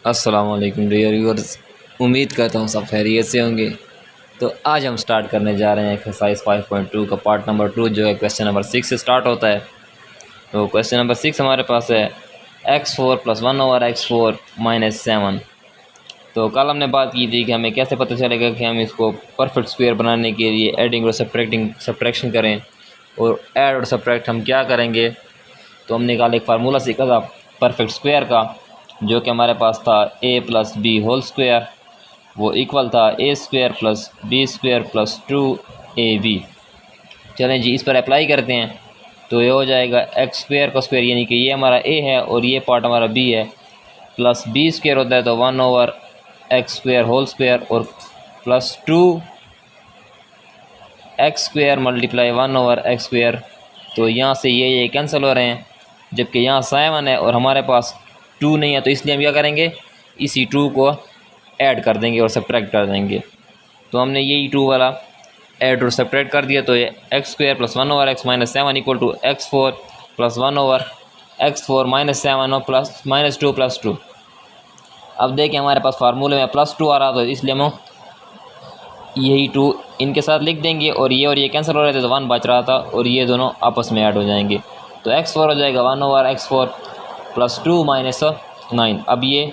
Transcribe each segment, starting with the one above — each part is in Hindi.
अस्सलाम वालेकुम डियर व्यूअर्स। उम्मीद करता हूँ सब खैरियत से होंगे। तो आज हम स्टार्ट करने जा रहे हैं एक्सरसाइज 5.2 का पार्ट नंबर 2, जो है क्वेश्चन नंबर 6 से स्टार्ट होता है। तो क्वेश्चन नंबर 6 हमारे पास है x4 + 1/x4 - 7। तो कल हमने बात की थी कि हमें कैसे पता चलेगा कि हम इसको परफेक्ट स्क्वायर बनाने के लिए एडिंग और सब्ट्रैक्शन करें। और ऐड और सब्ट्रैक्ट हम क्या करेंगे, तो हमने कल एक फार्मूला सीखा था परफेक्ट स्क्वायर का, जो कि हमारे पास था a + b² वो इक्वल था a² + b² + 2ab। चलें जी, इस पर अप्लाई करते हैं। तो ये हो जाएगा x² का स्क्वायर, यानी कि ये हमारा a है और ये पार्ट हमारा b है, प्लस b² होता है तो 1/x² होल स्क्वायर और प्लस 2x² × 1/x²। तो यहाँ से ये कैंसिल हो रहे हैं, जबकि यहाँ 7 है और हमारे पास 2 नहीं है, तो इसलिए हम क्या करेंगे, इसी 2 को ऐड कर देंगे और सब्ट्रैक्ट कर देंगे। तो हमने यही 2 वाला ऐड और सब्ट्रैक्ट कर दिया। तो ये x² + 1/x - 7 = x4 + 1/x4 - 7 और -2 + 2। अब देखिए हमारे पास फार्मूले में +2 आ रहा था, इसलिए हम यही 2 इनके साथ लिख देंगे और ये कैंसिल हो रहे थे तो 1 बच रहा था और ये दोनों आपस में ऐड हो जाएंगे। तो x4 हो जाएगा 1/x4 + 2 - 9। अब ये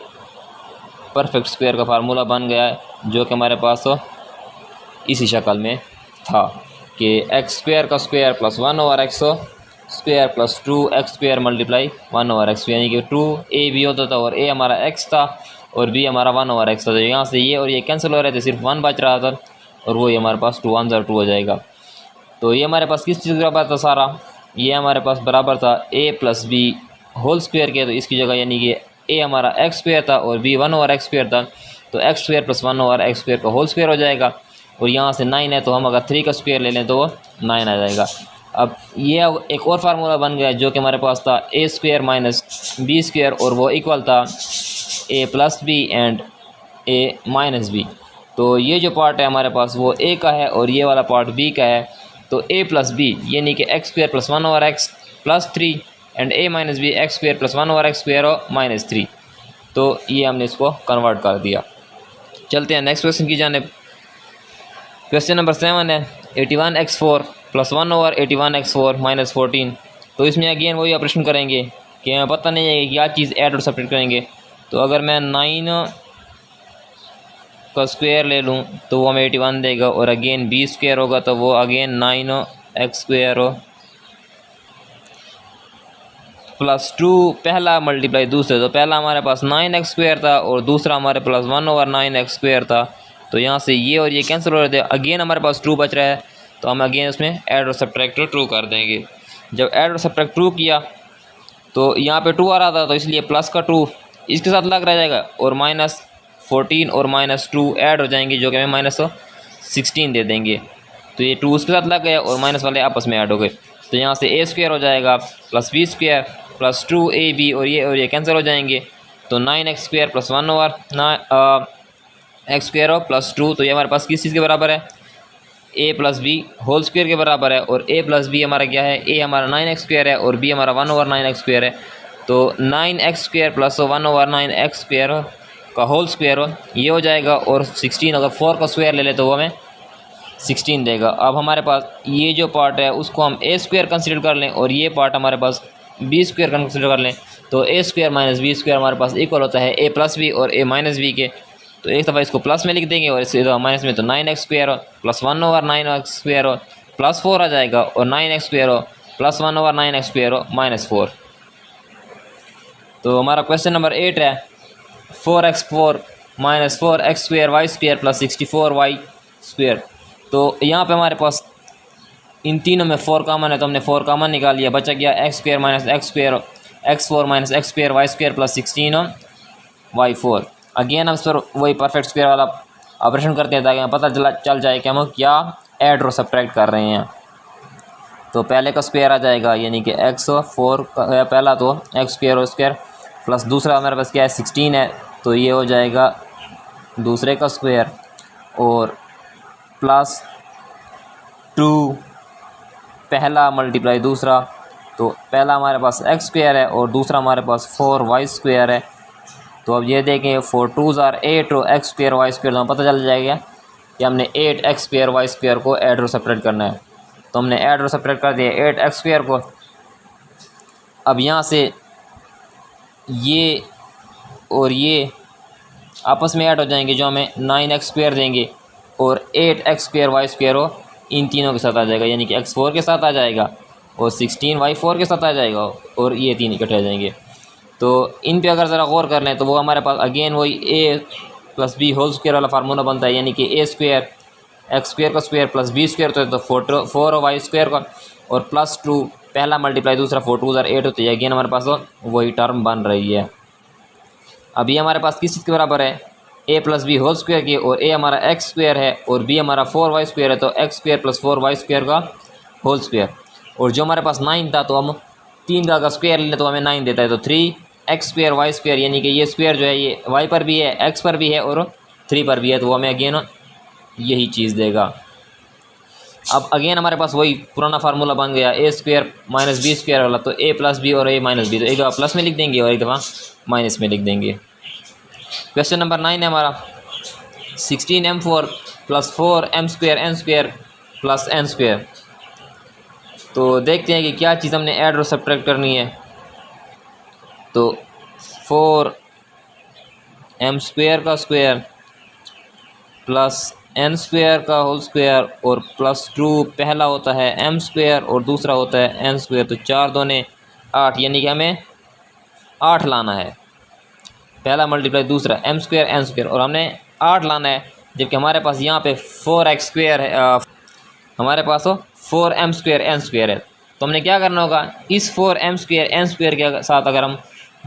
परफेक्ट स्क्वायर का फार्मूला बन गया है, जो कि हमारे पास इसी शक्ल में था कि x² का स्क्वायर + 1/x² + 2x² × 1/x, यानी कि 2ab होता था और a हमारा x था और b हमारा 1/x था। तो यहाँ से ये और ये कैंसिल हो रहे थे, सिर्फ 1 बच रहा था और वो हमारे पास 2 1 2 हो जाएगा। तो ये हमारे पास किस चीज़ के बराबर था सारा, ये हमारे पास बराबर था a + b होल स्क्वायर के। तो इसकी जगह यानी कि a हमारा x² था और b 1/x² था, तो x² + 1/x² का होल स्क्वायर हो जाएगा। और यहाँ से 9 है, तो हम अगर 3 का स्क्वायर ले लें तो वो 9 आ जाएगा। अब ये एक और फार्मूला बन गया, जो कि हमारे पास था a² - b² और वो इक्वल था a + b and a - b। तो ये जो पार्ट है हमारे पास वो a का है और ये वाला पार्ट b का है। तो a + b यानी कि x² + 1/x + 3 and a - b x² + 1/x² और -3। तो ये हमने इसको कन्वर्ट कर दिया। चलते हैं नेक्स्ट क्वेश्चन की जानिब। क्वेश्चन नंबर 7 है 81x4 + 1/81x4 - 14। तो इसमें अगेन वही ऑपरेशन करेंगे कि हमें पता नहीं है कि क्या चीज़ ऐड और सब्ट्रैक्ट करेंगे। तो अगर मैं 9 का स्क्वायर ले लूँ तो वो हमें 81 देगा और अगेन b² होगा तो वो अगेन 9x² + 2 पहला मल्टीप्लाई दूसरे। तो पहला हमारे पास 9x² था और दूसरा हमारे पास 1/9x² था। तो यहाँ से ये और ये कैंसिल हो रहे थे, अगेन हमारे पास 2 बच रहा है, तो हम अगेन उसमें ऐड और सब्ट्रैक्ट 2 कर देंगे। जब ऐड और सब्ट्रैक्ट 2 किया तो यहाँ पे 2 आ रहा था, तो इसलिए प्लस का 2 इसके साथ लग रह जाएगा और -14 और -2 ऐड हो जाएंगे, जो कि हमें -16 दे देंगे। तो ये 2 उसके साथ लग गया और माइनस वाले आपस में ऐड हो गए। तो यहाँ से a² हो जाएगा + b² + 2ab और ये कैंसिल हो जाएंगे। तो 9x² + 1/x² + 2। तो ये हमारे पास किस चीज़ के बराबर है, a + b होल स्क्वायर के बराबर है। और a + b हमारा क्या है, a हमारा 9x² है और b हमारा 1/9x² है। तो 9x² + 1/9x² का होल स्क्वायर ये हो जाएगा और 16 अगर 4 का स्क्वायर ले ले तो वो हमें 16 देगा। अब हमारे पास ये जो पार्ट है उसको हम a² कंसिडर कर लें और ये पार्ट हमारे पास b² कंसिडर कर लें। तो a² - b² हमारे पास इक्वल होता है a + b और a - b के। तो एक दफ़ा इसको प्लस में लिख देंगे और इसे माइनस में, तो 9x² + 1/9x² + 4 आ जाएगा और 9x² + 1/9x² -4। तो हमारा क्वेश्चन नंबर 8 है 4x4 - 4x² y² + 64y²। तो यहाँ पे हमारे पास इन तीनों में 4 कॉमन है, तो हमने 4 कॉमन निकाल लिया, बचा गया x² - x² x4 - x² y² + 16y4। Again हम इस पर वही परफेक्ट स्क्वायर वाला ऑपरेशन करते हैं ताकि हमें पता चल जाए कि हम क्या ऐड और सब्ट्रैक्ट कर रहे हैं। तो पहले का स्क्वायर आ जाएगा, यानी कि x4 का पहला तो x² प्लस दूसरा हमारे पास क्या है 16 है, तो ये हो जाएगा दूसरे का स्क्वायर और प्लस 2 पहला मल्टीप्लाई दूसरा। तो पहला हमारे पास x² है और दूसरा हमारे पास 4y² है तो अब ये देखें 4 2s आर 8 और एक्स स्क्वायर वाई स्क्वायर, तो पता चल जाएगा कि हमने 8 एक्स स्क्वायर वाई स्क्वायर को ऐड और सेपरेट करना है। तो हमने ऐड और सेपरेट कर दिया 8 एक्स स्क्वायर को। अब यहाँ से ये और ये आपस में ऐड हो जाएंगे, जो हमें 9 एक्स स्क्वायर देंगे, और 8 एक्स स्क्वायर वाई स्क्वायर हो इन तीनों के साथ आ जाएगा, यानी कि x4 के साथ आ जाएगा और 16 y4 के साथ आ जाएगा, और ये तीन इकट्ठे आ जाएंगे। तो इन पे अगर ज़रा गौर कर लें तो वो हमारे पास अगेन वही a plus B whole square वाला फार्मूला बनता है, यानी कि a स्क्वायर एक्स स्क्वायर का स्क्वायर प्लस बी स्क्वायर, तो 4 वाई स्क्वायर का, और प्लस 2 पहला मल्टीप्लाई दूसरा 4 2s आर 8 होती है। अगेन हमारे पास वही टर्म बन रही है। अभी हमारे पास किस चीज़ के बराबर है, a plus B whole square की, और a हमारा एक्स स्क्वायर है और b हमारा 4 वाई स्क्वायर है, तो X square plus 4 Y square का होल स्क्वायर। और जो हमारे पास 9 था, तो हम 3 का स्क्वायर लें तो हमें 9 देता है, तो 3 एक्स स्क्वायर वाई स्क्वायर, यानी कि ये स्क्वायर जो है ये y पर भी है, x पर भी है और 3 पर भी है, तो वो हमें अगेन यही चीज़ देगा। अब अगेन हमारे पास वही पुराना फार्मूला बन गया a square minus B square वाला, तो a प्लस बी और a माइनस बी, तो एक दफ़ा प्लस में लिख देंगे और एक दफ़ा माइनस में लिख देंगे। क्वेश्चन नंबर 9 है हमारा 16m4 plus 4m square n square plus n square. तो देखते हैं कि क्या चीज़ हमने ऐड और सब्ट्रैक्ट करनी है। तो 4m स्क्वायर का स्क्वायर प्लस n स्क्वायर का होल स्क्वायर और प्लस 2 पहला होता है m स्क्वायर और दूसरा होता है n स्क्वायर, तो 4 दूने 8, यानी कि हमें 8 लाना है, पहला मल्टीप्लाई दूसरा m स्क्वायर n स्क्वायर, और हमने 8 लाना है, जबकि हमारे पास यहाँ पे 4x स्क्वायर है, हमारे पास 4m स्क्वायर n स्क्वायर है। तो हमने क्या करना होगा, इस 4m स्क्वायर n स्क्वायर के साथ अगर हम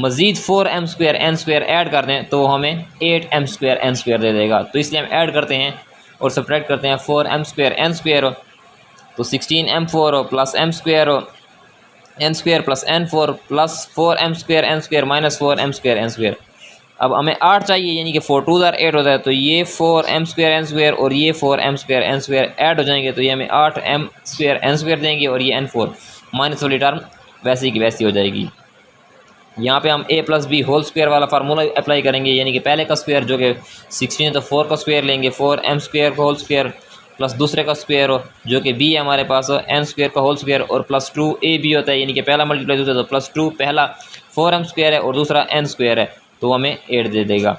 मज़ीद 4m square n square add कर दें तो हमें 8m स्क्वायर n स्क्वायर दे देगा। तो इसलिए हम ऐड करते हैं और सब्ट्रैक्ट करते हैं 4m स्क्वायर n स्क्वायर, तो 16m4 plus m square n square plus n4 plus 4m square n square minus 4m square n square. अब हमें 8 चाहिए, यानी कि 4 2s आर 8 होता है, तो ये 4m स्क्वायर n स्क्वायर और ये 4m square n square add हो जाएंगे, तो ये हमें 8m स्क्वायर n स्क्वायर देंगे, और ये n4 माइनस वाली टर्म वैसी की वैसी हो जाएगी। यहाँ पे हम a plus B whole square वाला फार्मूला अप्लाई करेंगे, यानी कि पहले का स्क्वायर जो कि 16 है तो 4 का स्क्वायर लेंगे, 4m स्क्वायर का होल स्क्वायर प्लस दूसरे का स्क्वायर हो जो कि b है हमारे पास n स्क्वायर का होल स्क्वायर, और प्लस 2ab होता है, यानी कि पहला मल्टीप्लाई दूसरा, तो प्लस 2 पहला 4m स्क्वायर है और दूसरा n स्क्वायर है, तो हमें 8 दे देगा।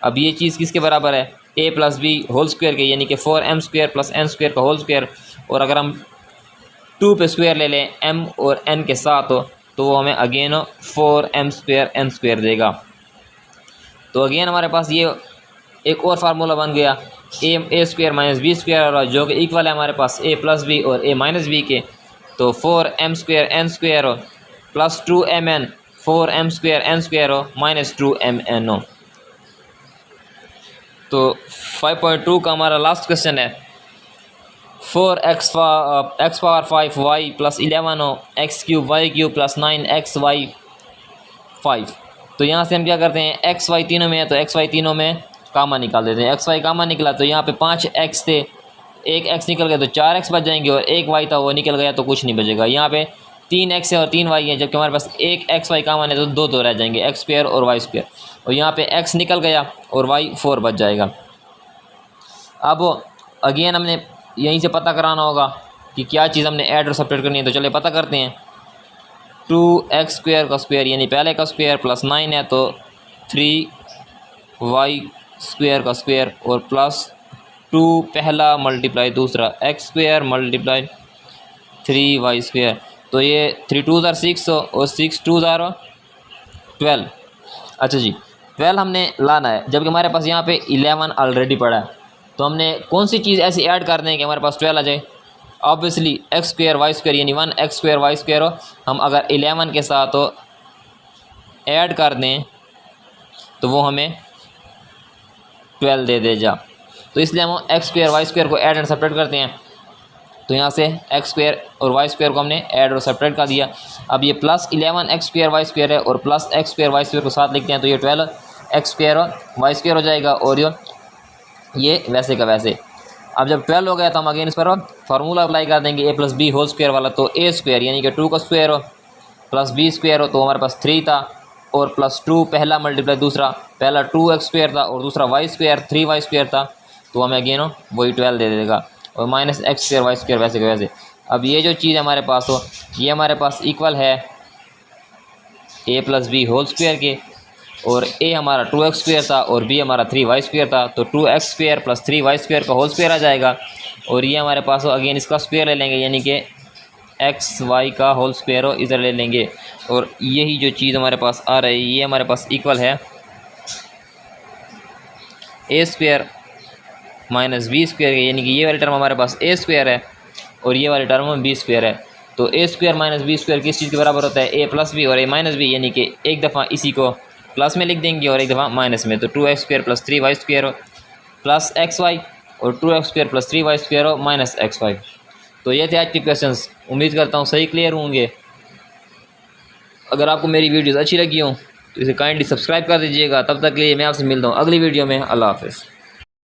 अब ये चीज़ किसके बराबर है, a plus B whole square के, यानी कि 4m square plus n square का होल स्क्वायर, और अगर हम 2 पे स्क्वायर ले लें m और n के साथ तो वो हमें again 4m square n square देगा। तो अगेन हमारे पास ये एक और फार्मूला बन गया a square minus B square, जो कि इक्वल है हमारे पास a प्लस बी और a माइनस बी के, तो 4m square n square plus 2mn 4m square n square minus 2mn हो। तो 5.2 का हमारा लास्ट क्वेश्चन है 4x पावर 5y प्लस 11 हो x cube y cube plus 9xy 5। तो यहाँ से हम क्या करते हैं, एक्स वाई तीनों में है तो एक्स वाई तीनों में कामा निकाल देते हैं। एक्स वाई कामा निकला तो यहाँ पे 5x थे, एक x निकल गया तो 4x बच जाएंगे, और एक y था वो निकल गया तो कुछ नहीं बचेगा। यहाँ पे 3x है और 3y है, जबकि हमारे पास एक एक्स वाई कामा है तो दो रह जाएंगे, एक्स स्क्वायर और वाई स्क्वायर, और यहाँ पे x निकल गया और y 4 बच जाएगा। अब अगेन हमने यहीं से पता कराना होगा कि क्या चीज़ हमने ऐड और सब्ट्रैक्ट करनी है, तो चलिए पता करते हैं। 2x स्क्वायर का स्क्वायर यानी पहले का स्क्वायर प्लस 9 है तो 3y स्क्वायर का स्क्वायर, और प्लस 2 पहला मल्टीप्लाई दूसरा x square multiply 3y square, तो ये 3 2s आर 6 और 6 2s आर 12। अच्छा जी 12 हमने लाना है, जबकि हमारे पास यहाँ पे 11 ऑलरेडी पड़ा है, तो हमने कौन सी चीज़ ऐसी ऐड कर दें कि हमारे पास 12 आ जाए। Obviously X square Y square यानी 1x स्क्वायर वाई स्क्वायर हो, हम अगर 11 के साथ ऐड कर दें तो वो हमें 12 दे देगा। तो इसलिए हम एक्स स्क्वायर वाई स्क्वायर को ऐड एंड सेपरेट करते हैं, तो यहाँ से एक्स स्क्वायर और वाई स्क्वायर को हमने ऐड और सेपरेट कर दिया। अब ये plus 11 X square Y square है और plus X square Y square को साथ लिखते हैं, तो ये 12 एक्स स्क्वायर वाई स्क्वायर हो जाएगा, और ये वैसे का वैसे। अब जब 12 हो गया तो हम अगेन इस पर फार्मूला अप्लाई कर देंगे a plus B whole square वाला, तो a स्क्वायर यानी कि 2 का स्क्वायर हो प्लस b स्क्वायर हो, तो हमारे पास 3 था और प्लस 2 पहला मल्टीप्लाई दूसरा, पहला 2x² था और दूसरा y² 3y² था, तो हमें अगेन वही 12 दे देगा, और माइनस x² y² वैसे के वैसे। अब ये जो चीज़ हमारे पास हो, ये हमारे पास इक्वल है a + b होल स्क्वायर के, और a हमारा 2x² था और b हमारा 3y² था, तो 2x² + 3y² का होल स्क्वायर आ जाएगा। और ये हमारे पास हो अगेन इसका स्क्वायर ले लेंगे, यानी कि xy का होल स्क्वायर हो इधर ले लेंगे, और यही जो चीज़ हमारे पास आ रही है ये हमारे पास इक्वल है a² - b² के, यानी कि ये वाली टर्म हमारे पास a² है और ये वाली टर्म b² है। तो a² - b² किस चीज़ के बराबर होता है, a + b और a - b, यानी कि एक दफ़ा इसी को प्लस में लिख देंगे और एक दफ़ा माइनस में, तो 2x² + 3y² प्लस xy और 2x² + 3y² माइनस xy। तो ये थे आज के क्वेश्चंस, उम्मीद करता हूँ सही क्लियर होंगे। अगर आपको मेरी वीडियोस अच्छी लगी हो तो इसे काइंडली सब्सक्राइब कर दीजिएगा। तब तक के लिए मैं आपसे मिलता हूँ अगली वीडियो में। अल्लाह हाफ़िज़।